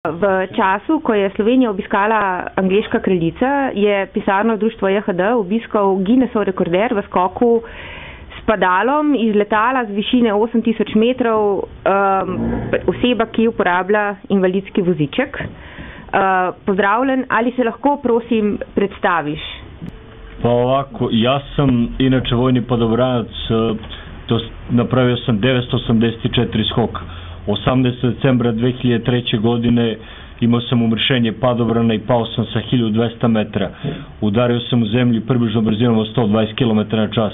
V času, ko je Slovenijo obiskala angleška kraljica, je pisarno društvo JHD obiskal Guinnessov rekorder v skoku s padalom iz letala z višine 8000 metrov, oseba, ki uporablja invalidski voziček. Pozdravljen, ali se lahko, prosim, predstaviš? Pa ovako, ja sam inače vojni padobranac, napravio sam 984 skoka. 18. decembra 2003. godine imao sam umršenje padobrana i pao sam sa 1200 metra. Udario sam u zemlju približno brzinom od 120 km na čas.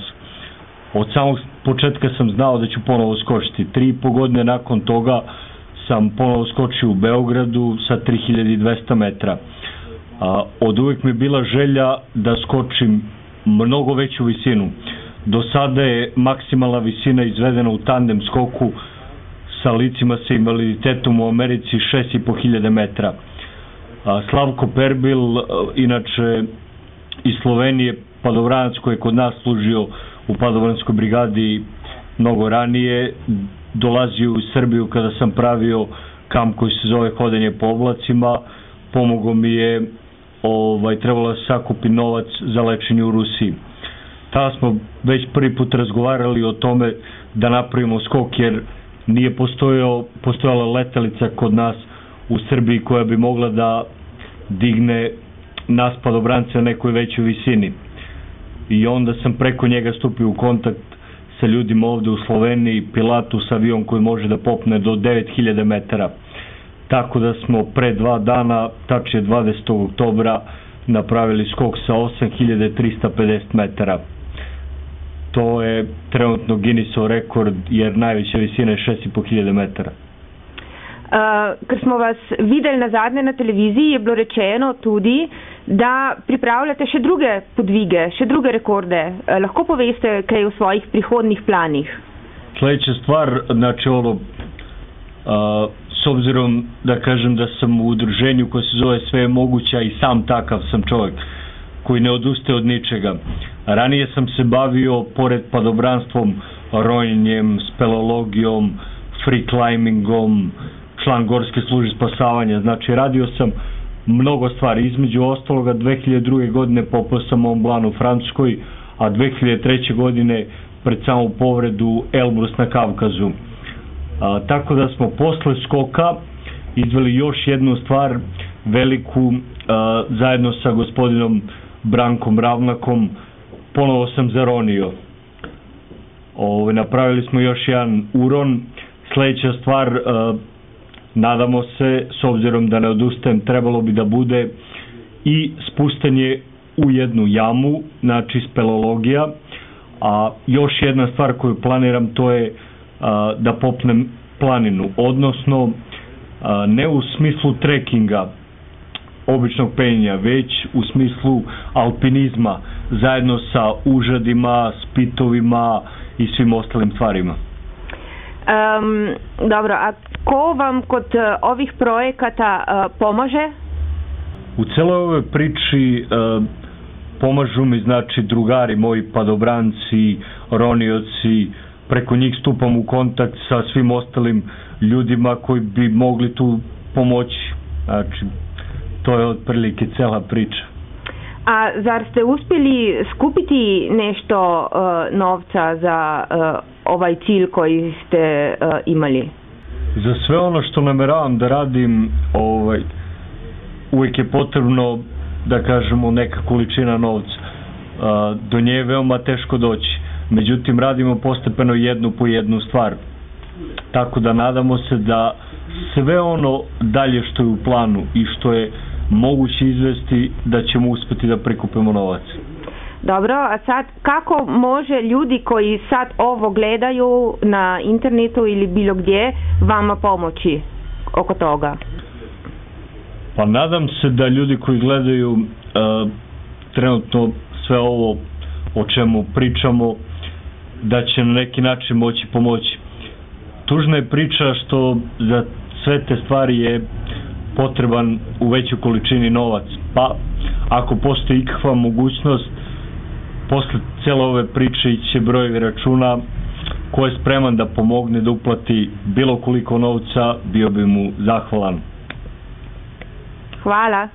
Od samog početka sam znao da ću ponovo skočiti. 3,5 godine nakon toga sam ponovo skočio u Beogradu sa 3200 metra. Od uvek mi je bila želja da skočim mnogo veću visinu. Do sada je maksimalna visina izvedena u tandem skoku sa licima sa invaliditetom u Americi 6500 metra. Slavko Perbil, inače iz Slovenije, padobranac koji je kod nas služio u padobranskoj brigadi mnogo ranije, dolazio u Srbiju kada sam pravio kamp koji se zove Hodenje po oblacima. Pomogao mi je, trebalo da sakupi novac za lečenje u Rusiji. Tada smo već prvi put razgovarali o tome da napravimo skok, jer nije postojala letelica kod nas u Srbiji koja bi mogla da digne nas padobrance na nekoj većoj visini. I onda sam preko njega stupio u kontakt sa ljudima ovde u Sloveniji, Pilatus avion koji može da popne do 9000 metara. Tako da smo pre 2 dana, tačnije 20. oktobra, napravili skok sa 8350 metara. To je trenutno Guinnessov rekord, jer najveća visina je 6500 metara. Ker smo vas videli nazadnje na televiziji, je bilo rečeno tudi, da pripravljate še druge podvige, še druge rekorde. Lahko poveste kaj o svojih prihodnih planih? Sljedeća stvar, znači s obzirom da kažem da sam u udruženju koje se zove Sve je moguća i sam takav sam čovjek koji ne odustaje od ničega. Ranije sam se bavio, pored padobranstvom, ronjenjem, speleologijom, free climbingom, član Gorske službe spasavanja. Znači, radio sam mnogo stvari. Između ostaloga, 2002. godine popao sam Mont Blanc u Francuskoj, a 2003. godine pred samu povredu Elbrus na Kavkazu. Tako da smo posle skoka izveli još jednu stvar veliku, zajedno sa gospodinom Brankom Ravnakom. Ponovo sam zaronio. Napravili smo još jedan uron. Sljedeća stvar, nadamo se, s obzirom da ne odustajem, trebalo bi da bude i spustanje u jednu jamu, znači speleologija. A još jedna stvar koju planiram, to je da popnem planinu, odnosno ne u smislu trekinga, običnog penja, već u smislu alpinizma, zajedno sa užadima, spitovima i svim ostalim stvarima. Dobro, a ko vam kod ovih projekata pomaže? U celoj ovoj priči pomažu mi, znači, drugari moji padobranci, ronioci. Preko njih stupam u kontakt sa svim ostalim ljudima koji bi mogli tu pomoći. Znači, to je otprilike cela priča. A zar ste uspjeli skupiti nešto novca za ovaj cilj koji ste imali? Za sve ono što nameravam da radim, uvijek je potrebno, da kažemo, neka količina novca. Do nje je veoma teško doći. Međutim, radimo postepeno jednu po jednu stvar. Tako da nadamo se da sve ono dalje što je u planu i što je moguće izvesti, da ćemo uspjeti da prikupimo novac. Dobro, a sad kako može ljudi koji sad ovo gledaju na internetu ili bilo gdje vama pomoći oko toga? Pa nadam se da ljudi koji gledaju trenutno sve ovo o čemu pričamo, da će na neki način moći pomoći. Tužna je priča što za sve te stvari je potreban u većoj količini novac. Pa, ako postoji ikakva mogućnost, posle cele ove priče iće brojevi računa, ko je spreman da pomogne da uplati bilo koliko novca, bio bi mu zahvalan. Hvala.